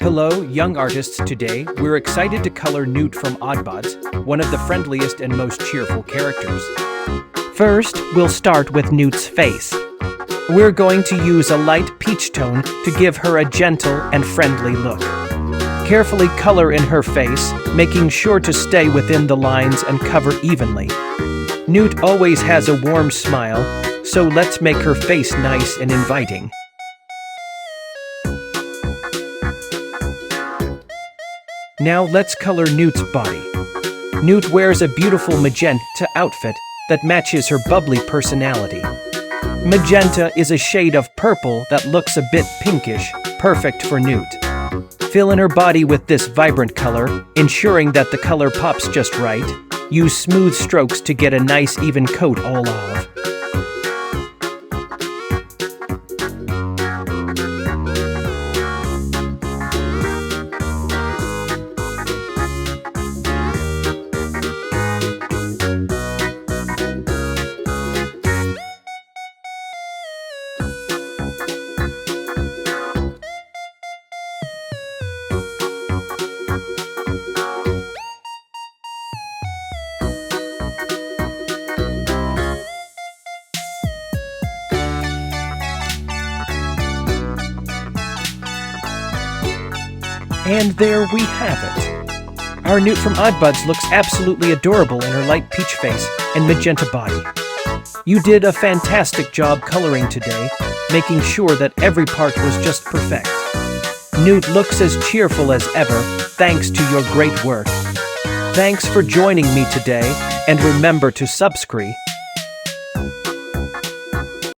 Hello, young artists. Today, we're excited to color Newt from Oddbods, one of the friendliest and most cheerful characters. First, we'll start with Newt's face. We're going to use a light peach tone to give her a gentle and friendly look. Carefully color in her face, making sure to stay within the lines and cover evenly. Newt always has a warm smile, so let's make her face nice and inviting. Now let's color Newt's body. Newt wears a beautiful magenta outfit that matches her bubbly personality. Magenta is a shade of purple that looks a bit pinkish, perfect for Newt. Fill in her body with this vibrant color, ensuring that the color pops just right. Use smooth strokes to get a nice even coat all of. And there we have it. Our Newt from Oddbods looks absolutely adorable in her light peach face and magenta body. You did a fantastic job coloring today, making sure that every part was just perfect. Newt looks as cheerful as ever, thanks to your great work. Thanks for joining me today, and remember to subscribe